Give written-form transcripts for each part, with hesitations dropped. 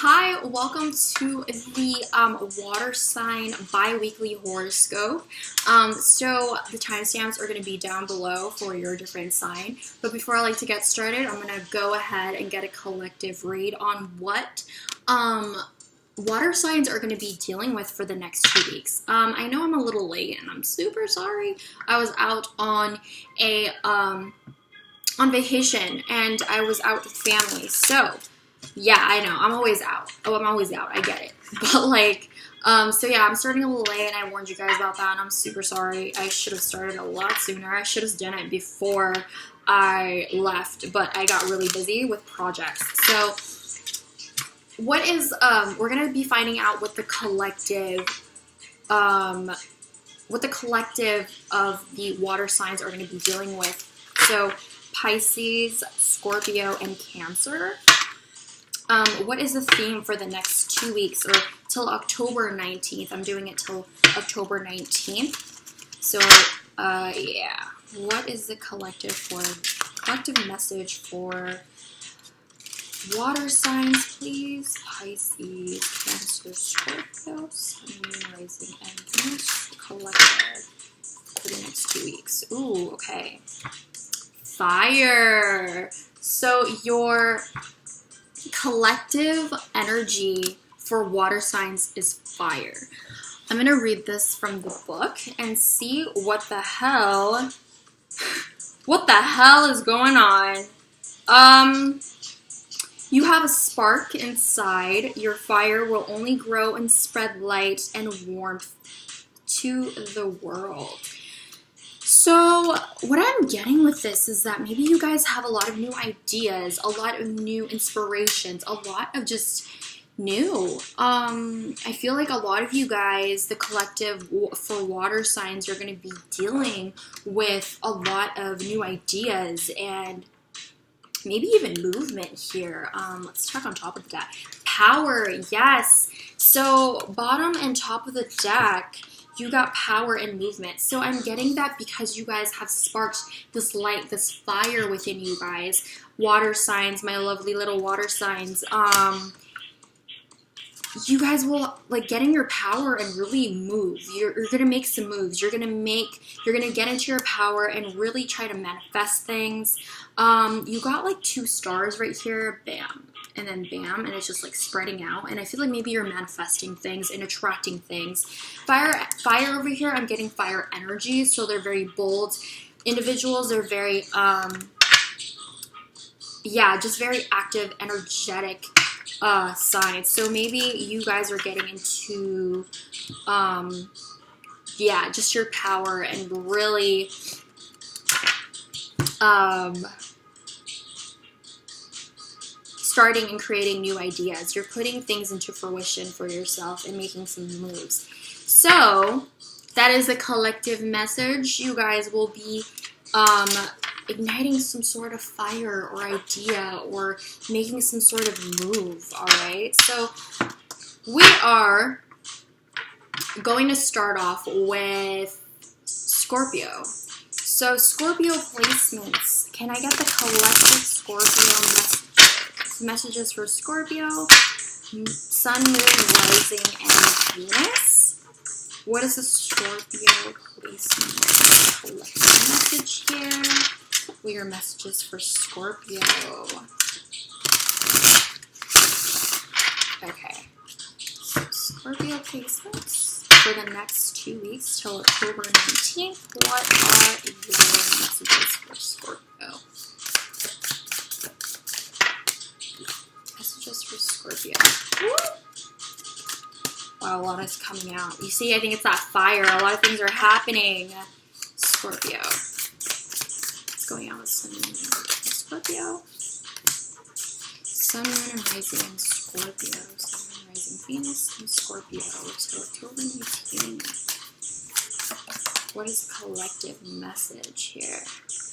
Hi, welcome to the water sign bi-weekly horoscope. So the timestamps are going to be down below for your different sign. But before I like to get started, I'm going to go ahead and get a collective read on what water signs are going to be dealing with for the next 2 weeks. I know I'm a little late and I'm super sorry. I was out on on vacation and I was out with family. So yeah, I know. I'm always out. Oh, I'm always out. I get it. But so yeah, I'm starting a little late and I warned you guys about that and I'm super sorry. I should have started a lot sooner. I should have done it before I left, but I got really busy with projects. So what is, we're going to be finding out what the collective of the water signs are going to be dealing with. So Pisces, Scorpio, and Cancer. What is the theme for the next 2 weeks or till October 19th? I'm doing it till October 19th. So, yeah. What is the collective message for water signs, please? Pisces, Cancer, Scorpio, Sun, Moon, Rising, and Venus. Collective for the next 2 weeks. Ooh, okay. Fire. So your collective energy for water signs is fire. I'm going to read this from the book and see what the hell is going on. You have a spark inside. Your fire will only grow and spread light and warmth to the world. So what I'm getting with this is that maybe you guys have a lot of new ideas, a lot of new inspirations, a lot of just new. I feel like a lot of you guys, the collective for water signs, are going to be dealing with a lot of new ideas and maybe even movement here. Let's check on top of the deck. Power, yes. So bottom and top of the deck, you got power and movement. So I'm getting that because you guys have sparked this light, this fire within you guys. Water signs, my lovely little water signs. You guys will like get in your power and really move. You're gonna make some moves. You're gonna get into your power and really try to manifest things. You got like 2 stars right here, bam, and then bam, and it's just like spreading out. And I feel like maybe you're manifesting things and attracting things. Fire over here, I'm getting fire energy. So they're very bold individuals. They're very, yeah, just very active, energetic signs. So maybe you guys are getting into, yeah, just your power and really, starting and creating new ideas. You're putting things into fruition for yourself and making some moves. So that is a collective message. You guys will be igniting some sort of fire or idea or making some sort of move, all right? So we are going to start off with Scorpio. So Scorpio placements. Can I get the collective Scorpio messages for Scorpio? Sun, Moon, Rising, and Venus. What is the Scorpio placement? Collective message here. What are your messages for Scorpio? Okay. So Scorpio placements for the next 2 weeks till October 19th. What are your messages for Scorpio? Messages for Scorpio. Woo! Wow, a lot is coming out. You see, I think it's that fire. A lot of things are happening. Scorpio. What's going on with Sun, Moon, and Scorpio? Sun, Moon, and Rising in Scorpio. Sun, Moon, Rising, Venus, and Scorpio. So October 19th. What is the collective message here?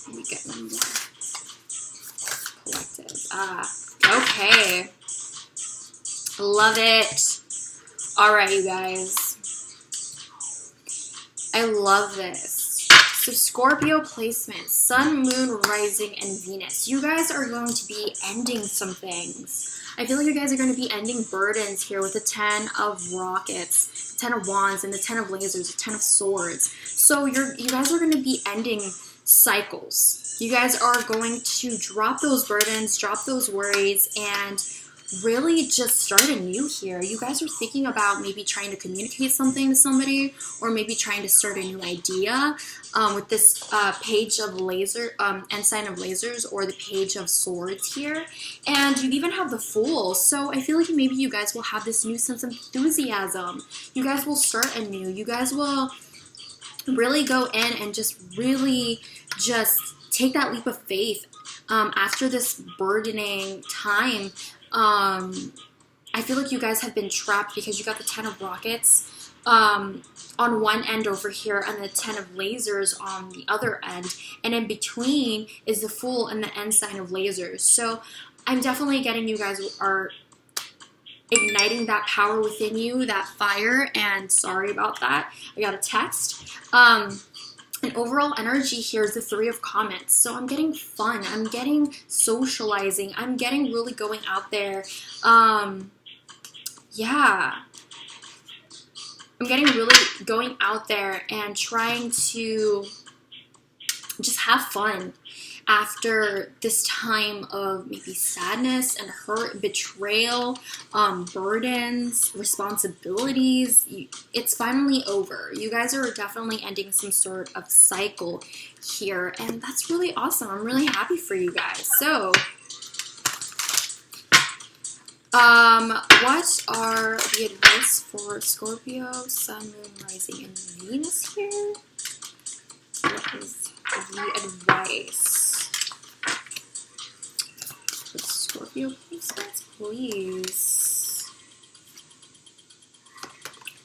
Let me get one more. Collective. Okay. Love it. Alright, you guys. I love this. So Scorpio placement, Sun, Moon, Rising, and Venus. You guys are going to be ending some things. I feel like you guys are going to be ending burdens here with the 10 of rockets, the 10 of wands, and the 10 of lasers, the 10 of swords. So you guys are going to be ending cycles. You guys are going to drop those burdens, drop those worries, and really just start anew here. You guys are thinking about maybe trying to communicate something to somebody, or maybe trying to start a new idea with this page of ensign of lasers, or the page of swords here. And you even have the Fool. So I feel like maybe you guys will have this new sense of enthusiasm. You guys will start anew. You guys will really go in and just really just take that leap of faith after this burdening time. I feel like you guys have been trapped because you got the 10 of rockets on one end over here and the 10 of lasers on the other end. And in between is the Fool and the ensign of lasers. So I'm definitely getting you guys are igniting that power within you, that fire. And sorry about that. I got a text. And overall energy here is the 3 of comets. So I'm getting fun. I'm getting socializing. I'm getting really going out there. Yeah. I'm getting really going out there and trying to just have fun after this time of maybe sadness and hurt, betrayal, burdens, responsibilities. It's finally over. You guys are definitely ending some sort of cycle here, and that's really awesome. I'm really happy for you guys. So, what are the advice for Scorpio, Sun, Moon, Rising, and Venus here? What is the advice? Scorpio placements, please.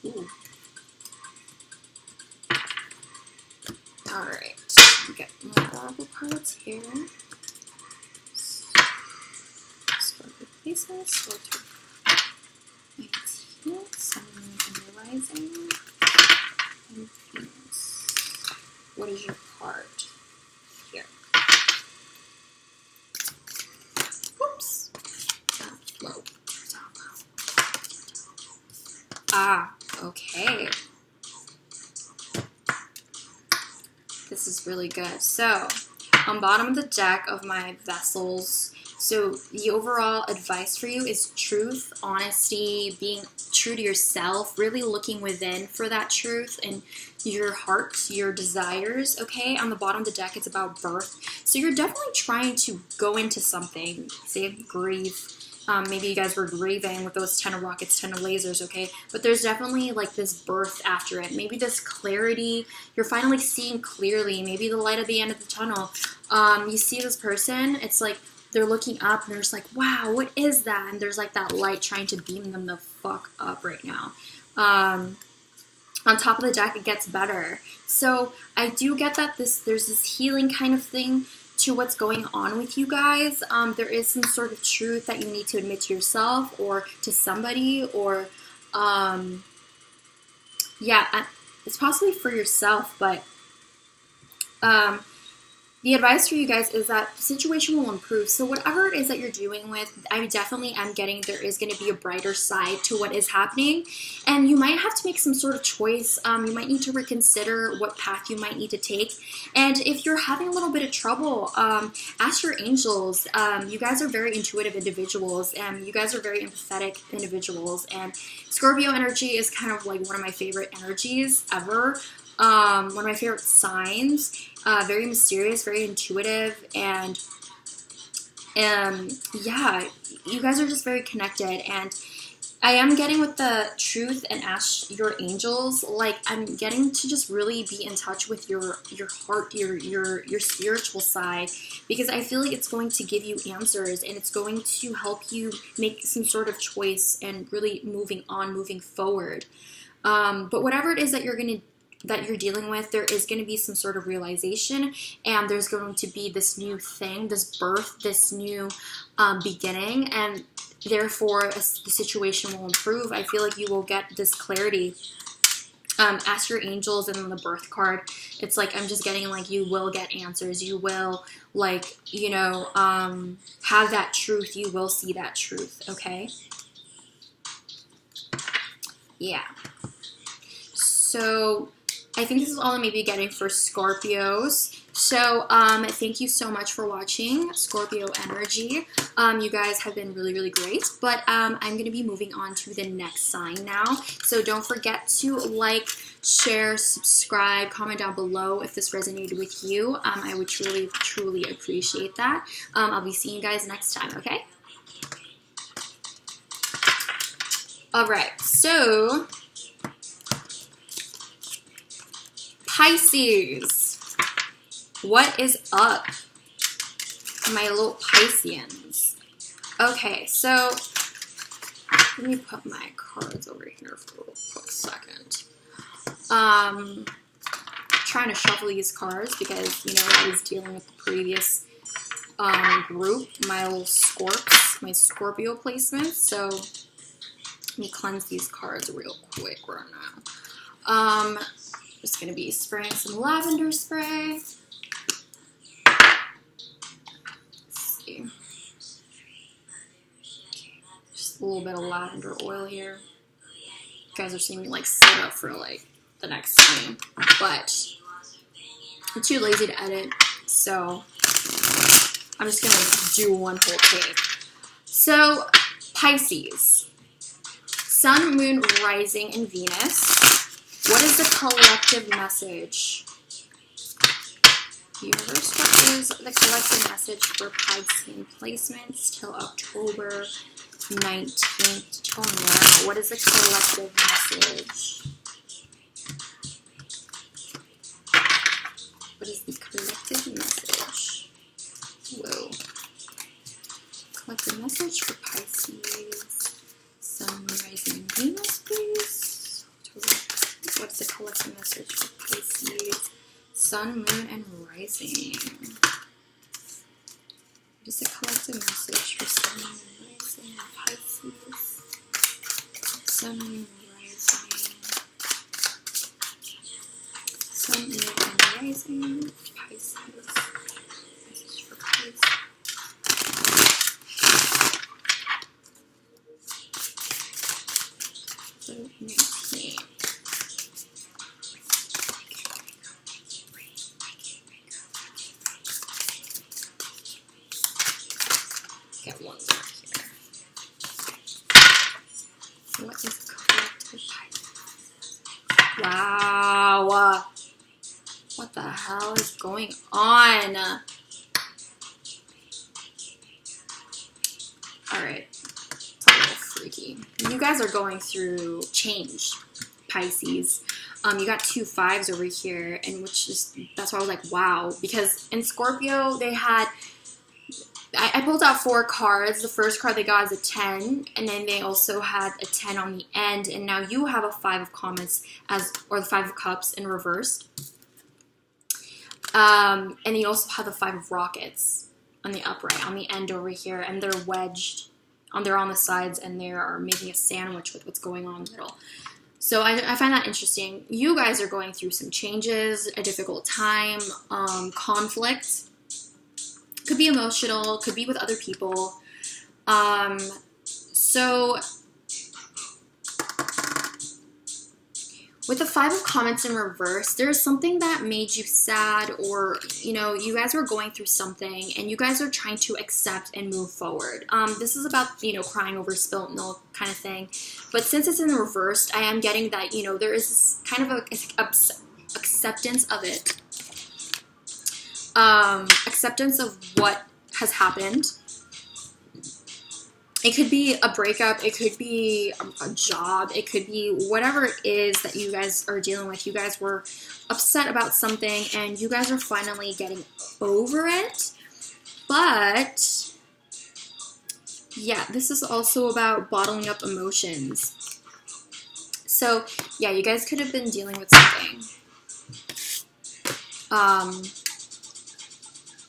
Ooh. Alright, get more oracle cards here. Scorpio placements, Scorpio 19, Sun, Moon, and Rising, and Venus. What is your card here? Whoops. Low. Ah, okay. This is really good. So, on bottom of the deck of my vessels, so the overall advice for you is truth, honesty, being true to yourself, really looking within for that truth and your heart, your desires, okay? On the bottom of the deck, it's about birth. So you're definitely trying to go into something, say grief. Maybe you guys were grieving with those 10 of rockets, 10 of lasers, okay? But there's definitely like this birth after it. Maybe this clarity, you're finally seeing clearly, maybe the light at the end of the tunnel. You see this person, it's like they're looking up and they're just like, wow, what is that? And there's like that light trying to beam them the fuck up right now. On top of the deck, it gets better. So I do get that there's this healing kind of thing to what's going on with you guys. There is some sort of truth that you need to admit to yourself or to somebody, or yeah, it's possibly for yourself, but the advice for you guys is that the situation will improve. So whatever it is that you're dealing with, I definitely am getting there is going to be a brighter side to what is happening. And you might have to make some sort of choice. You might need to reconsider what path you might need to take. And if you're having a little bit of trouble, ask your angels. You guys are very intuitive individuals, and you guys are very empathetic individuals. And Scorpio energy is kind of like one of my favorite energies ever. One of my favorite signs, very mysterious, very intuitive, and yeah, you guys are just very connected. And I am getting with the truth and ask your angels, like I'm getting to just really be in touch with your heart, your spiritual side, because I feel like it's going to give you answers and it's going to help you make some sort of choice and really moving forward. But whatever it is that you're dealing with, there is going to be some sort of realization, and there's going to be this new thing, this birth, this new beginning, and therefore the situation will improve. I feel like you will get this clarity Ask your angels, and then the birth card, it's like, I'm just getting like, you will get answers. You will, like, you know, have that truth. You will see that truth, okay? Yeah. So I think this is all I may be getting for Scorpios. So thank you so much for watching Scorpio energy. You guys have been really, really great. But I'm going to be moving on to the next sign now. So don't forget to like, share, subscribe, comment down below if this resonated with you. I would truly, truly appreciate that. I'll be seeing you guys next time, okay? All right, so Pisces, what is up, my little Pisceans? Okay, so let me put my cards over here for a quick second. Trying to shuffle these cards because, you know, I was dealing with the previous group, my little Scorps, my Scorpio placements. So let me cleanse these cards real quick right now. Just gonna be spraying some lavender spray. Let's see. Just a little bit of lavender oil here. You guys are seeing me like set up for like the next scene, but I'm too lazy to edit, so I'm just gonna do one whole take. So Pisces, Sun, Moon, Rising, and Venus. What is the collective message? Universe, what is the collective message for Piscean placements till October 19th till now? What is the collective message? What is the collective message? Whoa. Collective message for Pisces. Sun, Moon, Rising, and Venus, please. What's the collective message for Pisces? Sun, Moon, and Rising. What is the collective message for Sun, Moon, and Rising, Pisces? Sun, Moon, Rising. Sun, Moon, and Rising, Pisces. Message for Pisces. Get one more here. What is collective? Wow. What the hell is going on? Alright. It's a little freaky. You guys are going through change, Pisces. You got 2 5s over here, and which is, that's why I was like, wow. Because in Scorpio, they had, I pulled out 4 cards. The first card they got is a 10, and then they also had a 10 on the end, and now you have a 5 of comets or the 5 of cups in reversed. And you also have the 5 of rockets on the upright, on the end over here, and they're wedged. They're on the sides, and they are making a sandwich with what's going on in the middle. So I find that interesting. You guys are going through some changes, a difficult time, conflict. Could be emotional, could be with other people. So with the 5 of comets in reverse, there's something that made you sad, or, you know, you guys were going through something and you guys are trying to accept and move forward. This is about, you know, crying over spilt milk kind of thing. But since it's in reversed, I am getting that, you know, there is this kind of a acceptance of it. Acceptance of what has happened. It could be a breakup, it could be a job, it could be whatever it is that you guys are dealing with. You guys were upset about something and you guys are finally getting over it. But yeah, this is also about bottling up emotions. So yeah, you guys could have been dealing with something.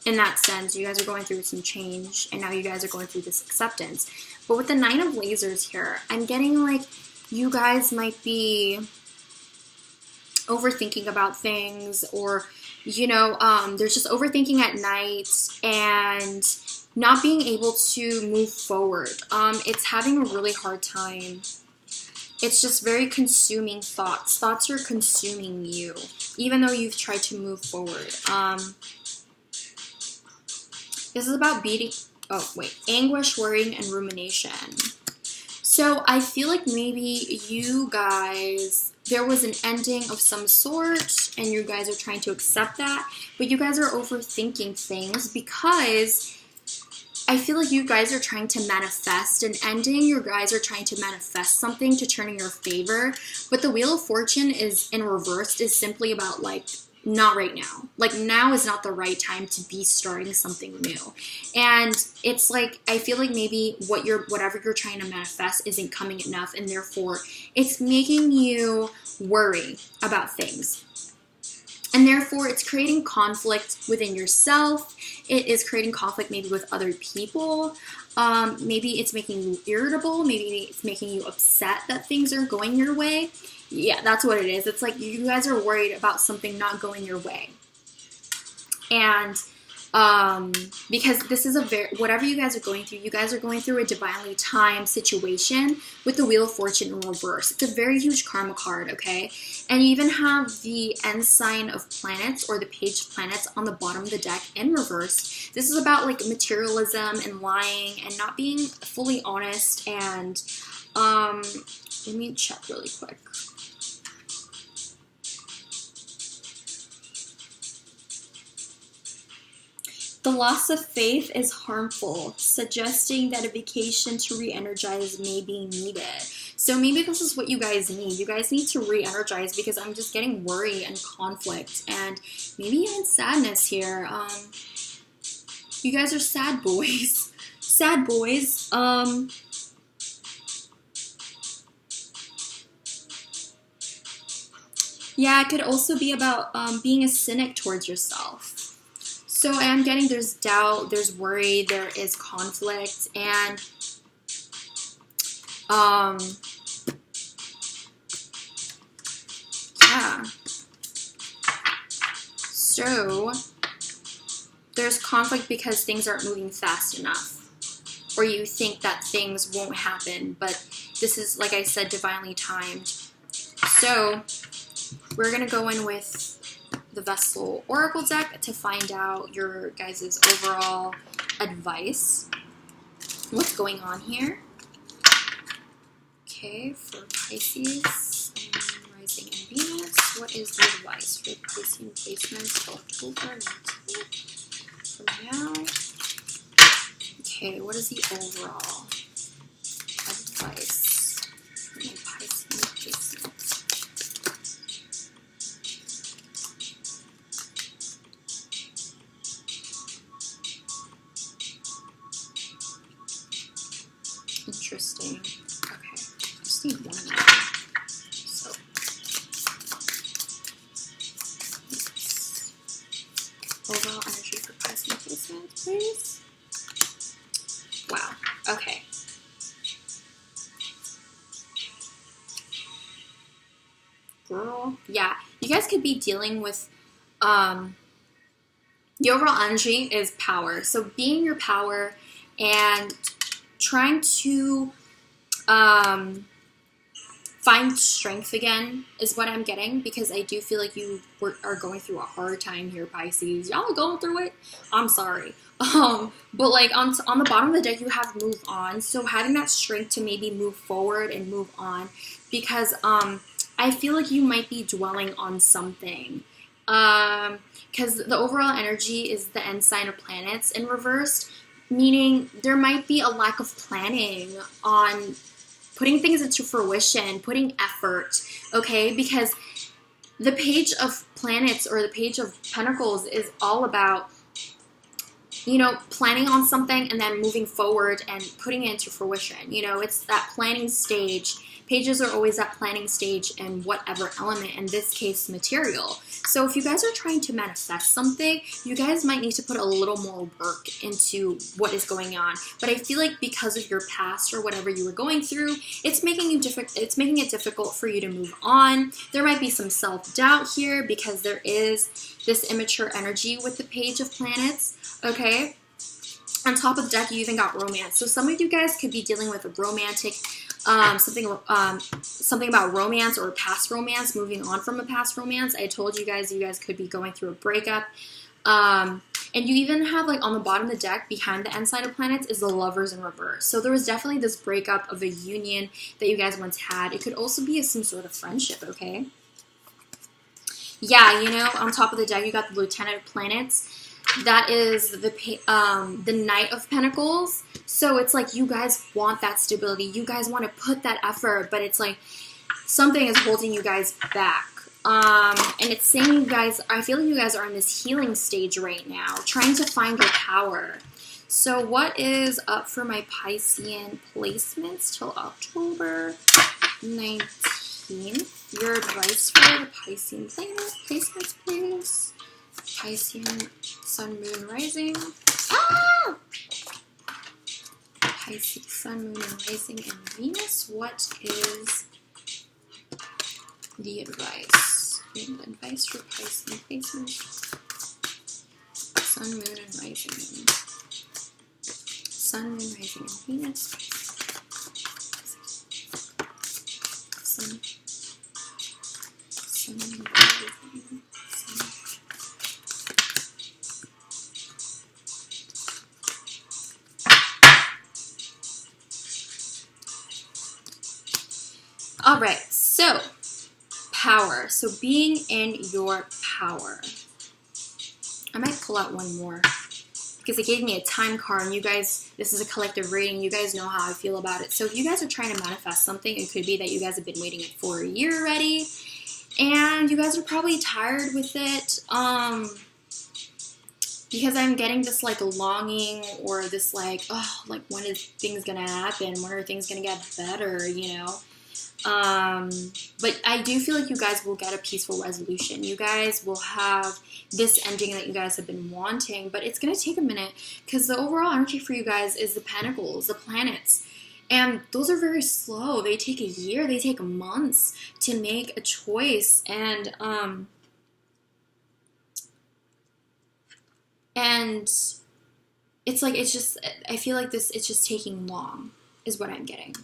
In that sense, you guys are going through some change, and now you guys are going through this acceptance. But with the 9 of lasers here, I'm getting like you guys might be overthinking about things, or, you know, there's just overthinking at night and not being able to move forward. It's having a really hard time. It's just very consuming thoughts. Thoughts are consuming you, even though you've tried to move forward. This is about anguish, worrying, and rumination. So I feel like maybe you guys, there was an ending of some sort, and you guys are trying to accept that, but you guys are overthinking things because I feel like you guys are trying to manifest an ending. You guys are trying to manifest something to turn in your favor, but the Wheel of Fortune is in reverse, is simply about like, not right now. Like, now is not the right time to be starting something new. And it's like, I feel like maybe whatever you're trying to manifest isn't coming enough, and therefore it's making you worry about things. And therefore it's creating conflict within yourself. It is creating conflict maybe with other people. Maybe it's making you irritable. Maybe it's making you upset that things are going your way. Yeah, that's what it is. It's like you guys are worried about something not going your way. And because this is whatever you guys are going through a divinely timed situation with the Wheel of Fortune in reverse. It's a very huge karma card, okay? And you even have the end sign of planets, or the page of planets, on the bottom of the deck in reverse. This is about like materialism and lying and not being fully honest. And let me check really quick. The loss of faith is harmful, suggesting that a vacation to re-energize may be needed. So maybe this is what you guys need. You guys need to re-energize, because I'm just getting worry and conflict and maybe even sadness here. You guys are sad boys. Sad boys. Yeah, it could also be about being a cynic towards yourself. So I am getting there's doubt, there's worry, there is conflict, and yeah. So there's conflict because things aren't moving fast enough, or you think that things won't happen, but this is, like I said, divinely timed. So we're going to go in with the Vessel Oracle deck to find out your guys' overall advice. What's going on here? Okay, for Pisces, Rising and Venus, what is the advice for placing placements October 19th from now? Okay, what is the overall advice for my Pisces placements? Interesting. Okay, I just need one more. So, overall energy for Pisces placements, please. Wow. Okay. Girl. Yeah, you guys could be dealing with the overall energy is power. So being your power and trying to find strength again is what I'm getting, because I do feel like you are going through a hard time here, Pisces. Y'all are going through it. I'm sorry. But like on the bottom of the deck, you have move on. So having that strength to maybe move forward and move on, because I feel like you might be dwelling on something. Because the overall energy is the end sign of planets in reversed, meaning there might be a lack of planning on putting things into fruition, putting effort, okay? Because the page of planets or the page of pentacles is all about you know, planning on something and then moving forward and putting it into fruition. You know, it's that planning stage. Pages are always that planning stage in whatever element, in this case, material. So if you guys are trying to manifest something, you guys might need to put a little more work into what is going on. But I feel like because of your past or whatever you were going through, it's making it difficult for you to move on. There might be some self-doubt here because there is this immature energy with the Page of Planets, okay? On top of the deck, you even got romance. So some of you guys could be dealing with a romantic, something about romance or past romance, moving on from a past romance. I told you guys could be going through a breakup. And you even have, like, on the bottom of the deck, behind the end side of planets, is the Lovers in reverse. So there was definitely this breakup of a union that you guys once had. It could also be some sort of friendship, okay? Yeah, you know, on top of the deck, you got the Lieutenant of Planets. That is the Knight of Pentacles. So it's like you guys want that stability. You guys want to put that effort, but it's like something is holding you guys back. And it's saying you guys, I feel like you guys are in this healing stage right now, trying to find your power. So what is up for my Piscean placements till October 19th? Your advice for the Piscean placements, please. Piscean, Sun, Moon, Rising. Ah! Pisces, Sun, Moon, and Rising, and Venus. What is the advice? The advice for Piscean placements. Sun, Moon, and Rising. Sun, Moon, Rising, and Venus. Sun, Moon, Rising. All right, so power. So being in your power. I might pull out one more because it gave me a time card. And you guys, this is a collective reading. You guys know how I feel about it. So if you guys are trying to manifest something, it could be that you guys have been waiting for a year already, and you guys are probably tired with it. Because I'm getting this, like, longing or this, like, oh, like, when is things gonna happen? When are things gonna get better, you know? But I do feel like you guys will get a peaceful resolution. You guys will have this ending that you guys have been wanting, but it's going to take a minute because the overall energy for you guys is the Pentacles, the planets. And those are very slow. They take a year, they take months to make a choice. And it's like, it's just, I feel like it's just taking long is what I'm getting.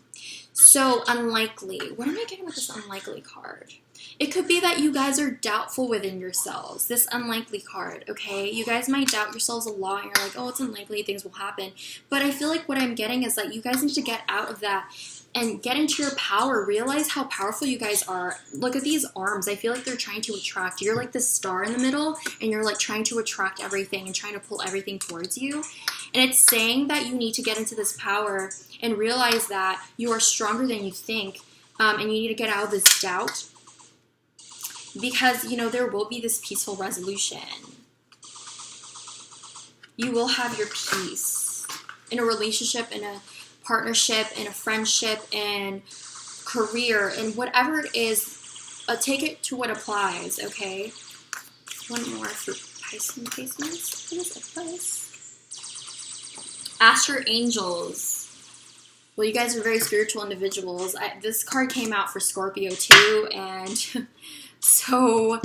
So, unlikely. What am I getting with this unlikely card? It could be that you guys are doubtful within yourselves. This unlikely card, okay? You guys might doubt yourselves a lot, and you're like, oh, it's unlikely things will happen. But I feel like what I'm getting is that you guys need to get out of that and get into your power. Realize how powerful you guys are. Look at these arms. I feel like they're trying to attract. You're like the star in the middle, and you're like trying to attract everything and trying to pull everything towards you. And it's saying that you need to get into this power and realize that you are stronger than you think, and you need to get out of this doubt because, you know, there will be this peaceful resolution. You will have your peace in a relationship, in a partnership, in a friendship, in career, in whatever it is. Take it to what applies, okay? One more for Piscean placements. What is advice? Ask your angels. Well, you guys are very spiritual individuals. This card came out for Scorpio too, and so,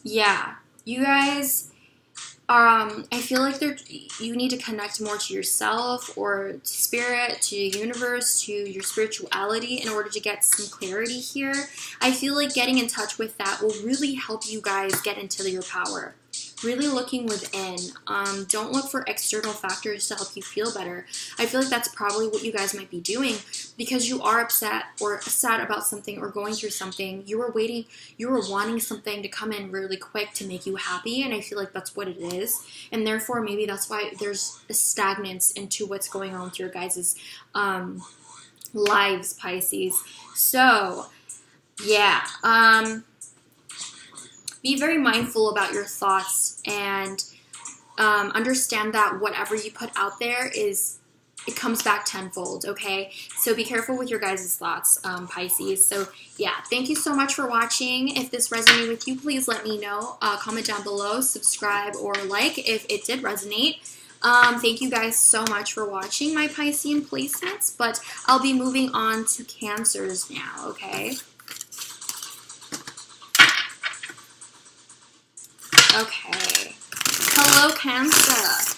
yeah. You guys, I feel like you need to connect more to yourself or to spirit, to universe, to your spirituality in order to get some clarity here. I feel like getting in touch with that will really help you guys get into your power. Really looking within. Don't look for external factors to help you feel better. I feel like that's probably what you guys might be doing because you are upset or sad about something or going through something. You were wanting something to come in really quick to make you happy, and I feel like that's what it is. And therefore, maybe that's why there's a stagnance into what's going on with your guys' lives, Pisces. So, yeah. Be very mindful about your thoughts and understand that whatever you put out there it comes back tenfold, okay? So be careful with your guys' thoughts, Pisces. So yeah, thank you so much for watching. If this resonated with you, please let me know. Comment down below, subscribe, or like if it did resonate. Thank you guys so much for watching my Piscean placements, but I'll be moving on to Cancers now, okay? Okay. Hello, Cancer.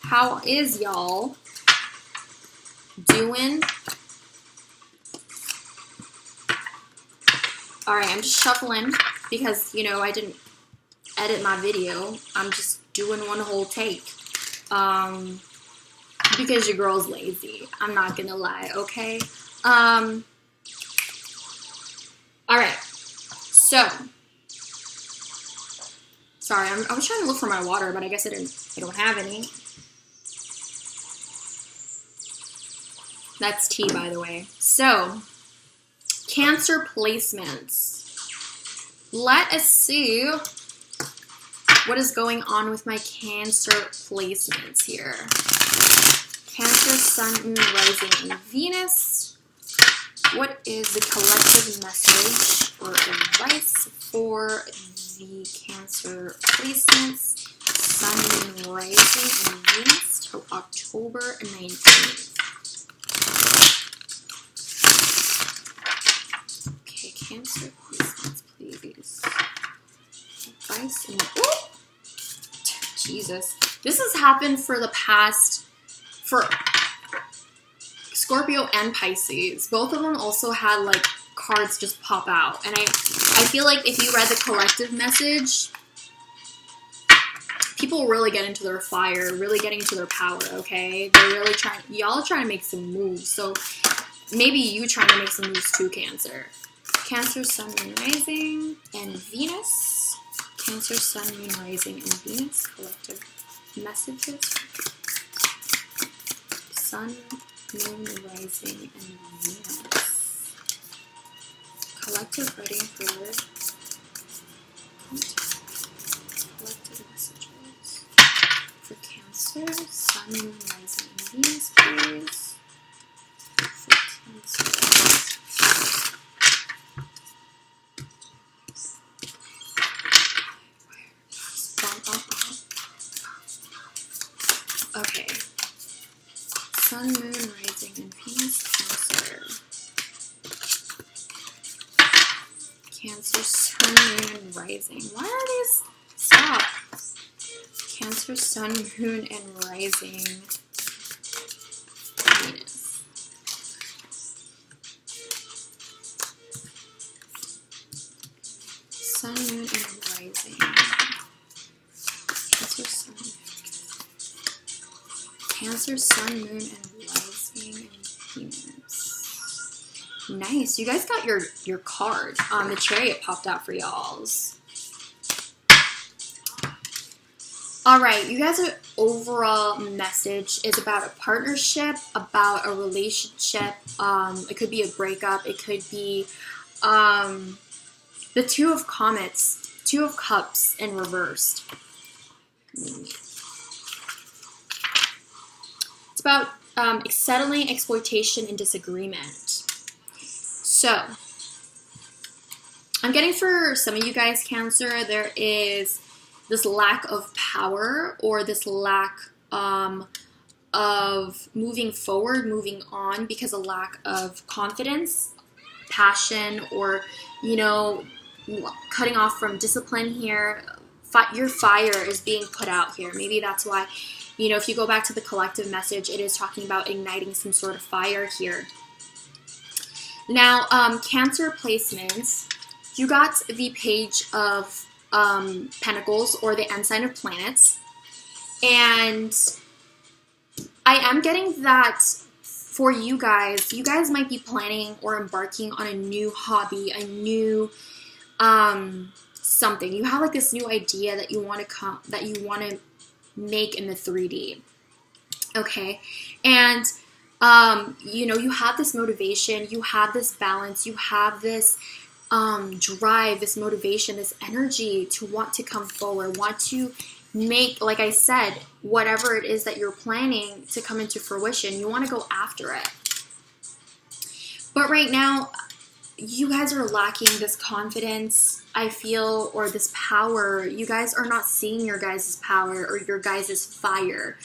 How is y'all doing? Alright, I'm just shuffling because, you know, I didn't edit my video. I'm just doing one whole take. Because your girl's lazy. I'm not gonna lie, okay? Alright. So. Sorry, I was trying to look for my water, but I guess I don't have any. That's tea, by the way. So, Cancer placements. Let us see what is going on with my Cancer placements here. Cancer, Sun, Moon, Rising, and Venus. What is the collective message or advice for the Cancer placements? Sun, Moon, Rising, and Venus till October 19th. Okay, Cancer placements, please. Advice and Jesus. This has happened for Scorpio and Pisces. Both of them also had like cards just pop out. And I feel like if you read the collective message, people really get into their fire, really getting into their power, okay? They're really y'all are trying to make some moves. So maybe you trying to make some moves too, Cancer. Cancer, Sun, Moon, Rising, and Venus. Cancer, Sun, Moon, Rising, and Venus. Collective messages. Sun, Moon, Rising, and Venus. Collective reading for collective messages for Cancer, Sun, Moon, Rising, and Venus, please. For Cancer. Okay. Sun, Moon, Rising, and Venus, Cancer. Cancer, Sun, Moon, and Rising. Why are these? Stop. Cancer, Sun, Moon, and Rising. Venus. Sun, Moon, and Rising. Cancer, Sun, Cancer, Sun, Moon, and Rising, and Venus. Nice. You guys got your card. The Chariot popped out for y'alls. Alright, you guys' overall message is about a partnership, about a relationship. It could be a breakup. It could be the Two of Cups in reversed. It's about settling exploitation and disagreement. So, I'm getting for some of you guys, Cancer, there is this lack of power or this lack of moving forward, moving on because of lack of confidence, passion, or, you know, cutting off from discipline here. Your fire is being put out here. Maybe that's why, you know, if you go back to the collective message, it is talking about igniting some sort of fire here. Now, Cancer placements, you got the Page of Pentacles or the Ensign of Planets. And I am getting that for you guys might be planning or embarking on a new hobby, a new something. You have like this new idea that you want to make in the 3D. Okay? And you know, you have this motivation, you have this balance, you have this drive, this motivation, this energy to want to come forward, want to make, like I said, whatever it is that you're planning to come into fruition, you want to go after it. But right now, you guys are lacking this confidence, I feel, or this power. You guys are not seeing your guys' power or your guys' fire.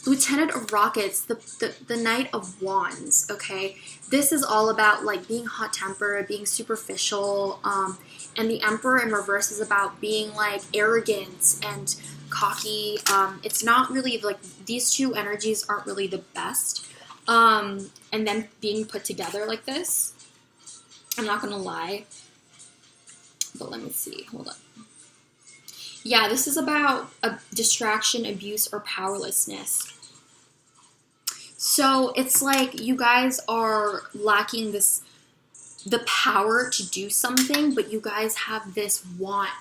Lieutenant of Rockets, the Knight of Wands, okay? This is all about, like, being hot-tempered, being superficial, and the Emperor in reverse is about being, like, arrogant and cocky. It's not really, like, these two energies aren't really the best. And then being put together like this, I'm not gonna lie, but let me see, hold on. Yeah, this is about a distraction, abuse, or powerlessness. So it's like you guys are lacking the power to do something, but you guys have this want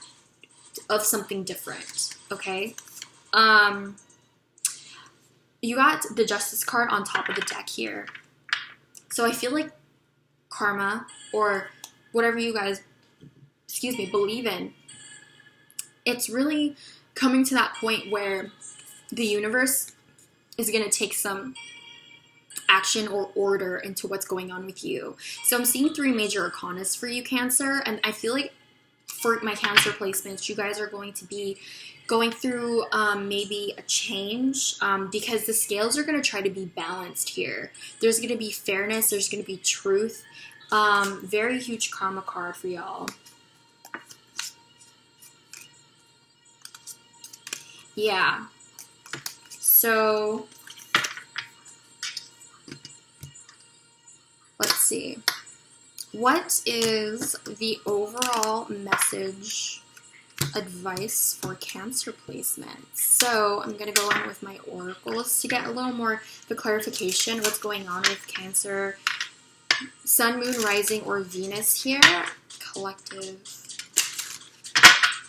of something different, okay? You got the Justice card on top of the deck here. So I feel like karma, or whatever you guys, believe in, it's really coming to that point where the universe is going to take some action or order into what's going on with you. So I'm seeing 3 major arcanas for you, Cancer, and I feel like for my Cancer placements, you guys are going to be going through maybe a change because the scales are going to try to be balanced here. There's going to be fairness. There's going to be truth. Very huge karma card for y'all. Yeah. So let's see. What is the overall message advice for Cancer placements? So I'm going to go in with my oracles to get a little more the clarification what's going on with Cancer. Sun, Moon, Rising, or Venus here. Collective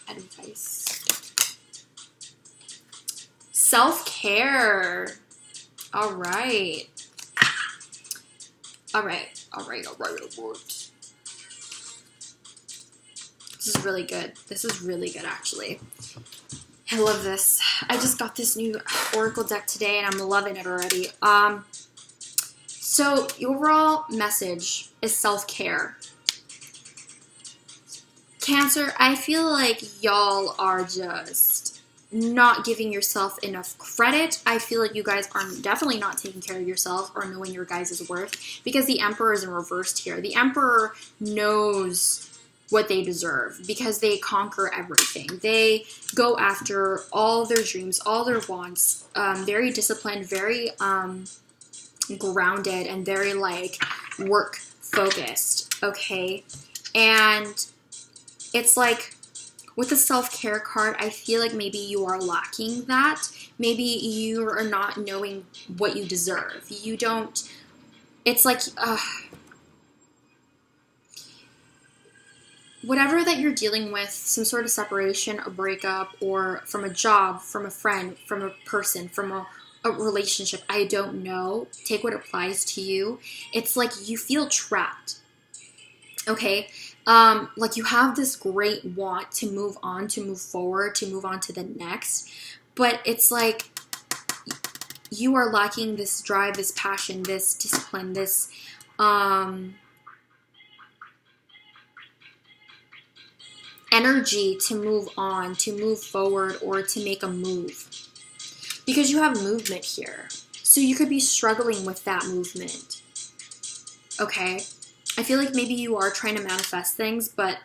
advice. Self-care. All right. All right. This is really good. This is really good, actually. I love this. I just got this new Oracle deck today, and I'm loving it already. So the overall message is self-care. Cancer, I feel like y'all are just not giving yourself enough credit. I feel like you guys are definitely not taking care of yourself or knowing your guys' worth, because the Emperor is in reversed here. The Emperor knows what they deserve because they conquer everything. They go after all their dreams, all their wants, very disciplined, very grounded, and very like work focused, okay? And it's like with the self-care card, I feel like maybe you are lacking that. Maybe you are not knowing what you deserve. You don't, it's like, whatever that you're dealing with, some sort of separation, a breakup, or from a job, from a friend, from a person, from a relationship, I don't know. Take what applies to you. It's like you feel trapped, okay? Like you have this great want to move on, to move forward, to move on to the next, but it's like you are lacking this drive, this passion, this discipline, this energy to move on, to move forward, or to make a move, because you have movement here. So you could be struggling with that movement, okay? I feel like maybe you are trying to manifest things, but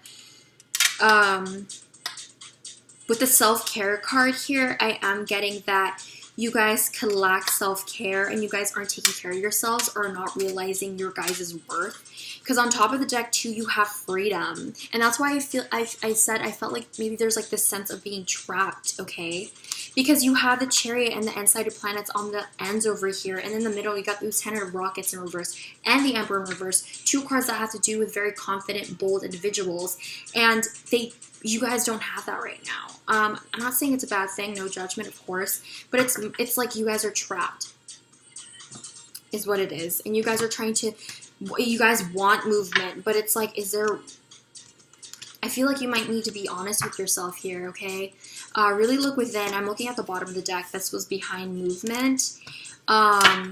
with the self-care card here, I am getting that you guys could lack self-care and you guys aren't taking care of yourselves or not realizing your guys' worth. Because on top of the deck, too, you have freedom. And that's why I said I felt like maybe there's like this sense of being trapped, okay? Because you have the Chariot and the End-Sided Planets on the ends over here. And in the middle, you got the Lieutenant of Rockets in reverse and the Emperor in reverse. 2 cards that have to do with very confident, bold individuals. And you guys don't have that right now. I'm not saying it's a bad thing, no judgment, of course. But it's like you guys are trapped, is what it is. And you guys are trying to... You guys want movement, but it's like, I I feel like you might need to be honest with yourself here, okay? Really look within. I'm looking at the bottom of the deck. This was behind movement.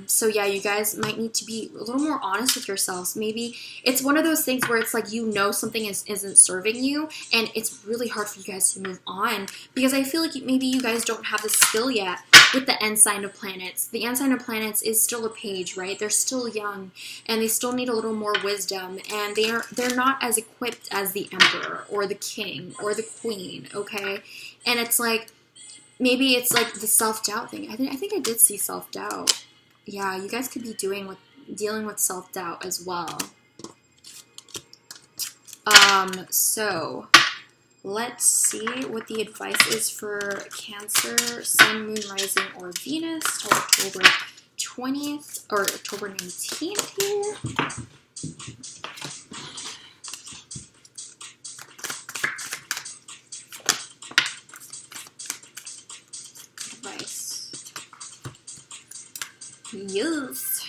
So yeah, you guys might need to be a little more honest with yourselves. Maybe it's one of those things where it's like, you know, something isn't serving you, and it's really hard for you guys to move on, because I feel like maybe you guys don't have the skill yet with the end sign of planets. The end sign of planets is still a page, right? They're still young, and they still need a little more wisdom, and they're not as equipped as the emperor or the king or the queen, okay? And it's like, maybe it's like the self-doubt thing. I think I did see self-doubt. Yeah, you guys could be dealing with self-doubt as well. So let's see what the advice is for Cancer, Sun, Moon, Rising, or Venus till October 20th or October 19th here. Yes.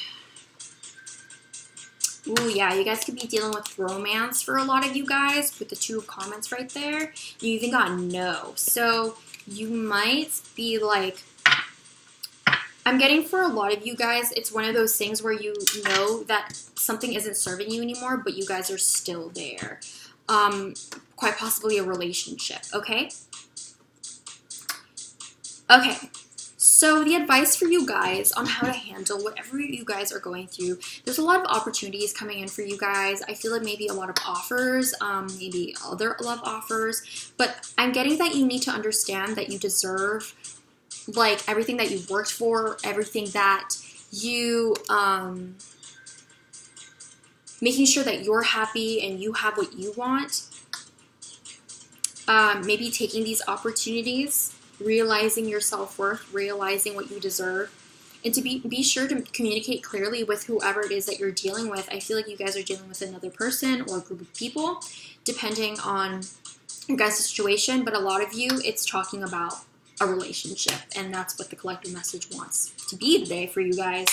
Ooh, yeah, you guys could be dealing with romance for a lot of you guys with the 2 comments right there. You even got no. So you might be like, I'm getting for a lot of you guys, it's one of those things where you know that something isn't serving you anymore, but you guys are still there. Quite possibly a relationship, okay? Okay. So the advice for you guys on how to handle whatever you guys are going through, there's a lot of opportunities coming in for you guys. I feel like maybe a lot of offers, maybe other love offers, but I'm getting that you need to understand that you deserve like everything that you've worked for, everything that you, making sure that you're happy and you have what you want. Maybe taking these opportunities, realizing your self-worth, realizing what you deserve, and to be sure to communicate clearly with whoever it is that you're dealing with. I feel like you guys are dealing with another person or a group of people, depending on your guys' situation, but a lot of you, it's talking about a relationship, and that's what the collective message wants to be today for you guys.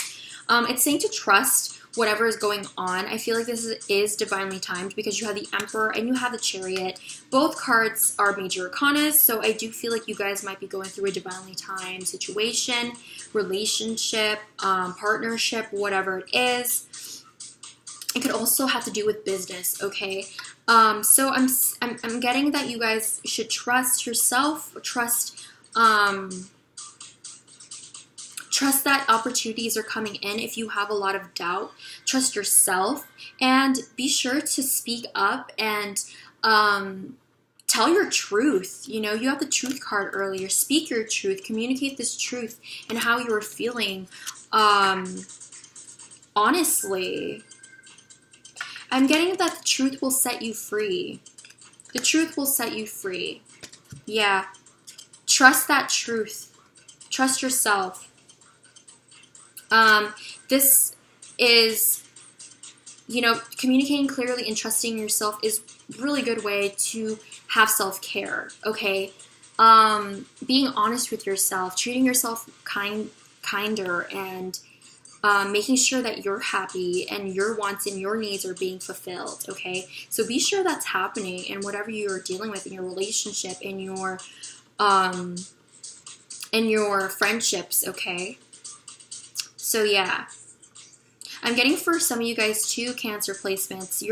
It's saying to trust whatever is going on. I feel like this is divinely timed because you have the Emperor and you have the Chariot. Both cards are major arcanas, so I do feel like you guys might be going through a divinely timed situation, relationship, partnership, whatever it is. It could also have to do with business, okay? So I'm getting that you guys should trust yourself, trust that opportunities are coming in. If you have a lot of doubt, trust yourself and be sure to speak up and tell your truth. You know, you have the truth card earlier. Speak your truth. Communicate this truth and how you're feeling. Honestly, I'm getting that the truth will set you free. The truth will set you free. Yeah. Trust that truth. Trust yourself. This is, you know, communicating clearly and trusting yourself is a really good way to have self-care, okay? Being honest with yourself, treating yourself kinder, and making sure that you're happy and your wants and your needs are being fulfilled, okay? So be sure that's happening in whatever you're dealing with in your relationship, in your friendships, okay? So yeah, I'm getting for some of you guys too, Cancer placements,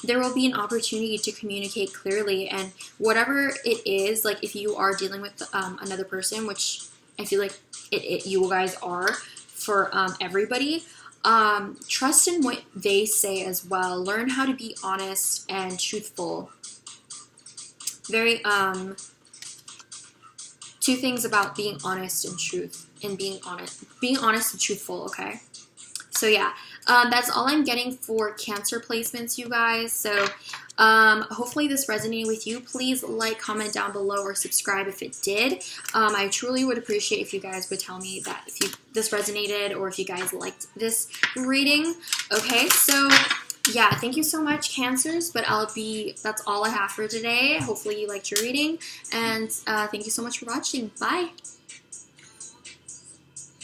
there will be an opportunity to communicate clearly, and whatever it is, like if you are dealing with another person, which I feel like you guys are for everybody, trust in what they say as well. Learn how to be honest and truthful. Very, 2 things about being honest and truth. And being honest and truthful, okay? So yeah, that's all I'm getting for Cancer placements, you guys. So hopefully this resonated with you. Please like, comment down below, or subscribe if it did. I truly would appreciate if you guys would tell me that if this resonated or if you guys liked this reading. Okay, so yeah, thank you so much, Cancers, but that's all I have for today. Hopefully you liked your reading, and thank you so much for watching. Bye!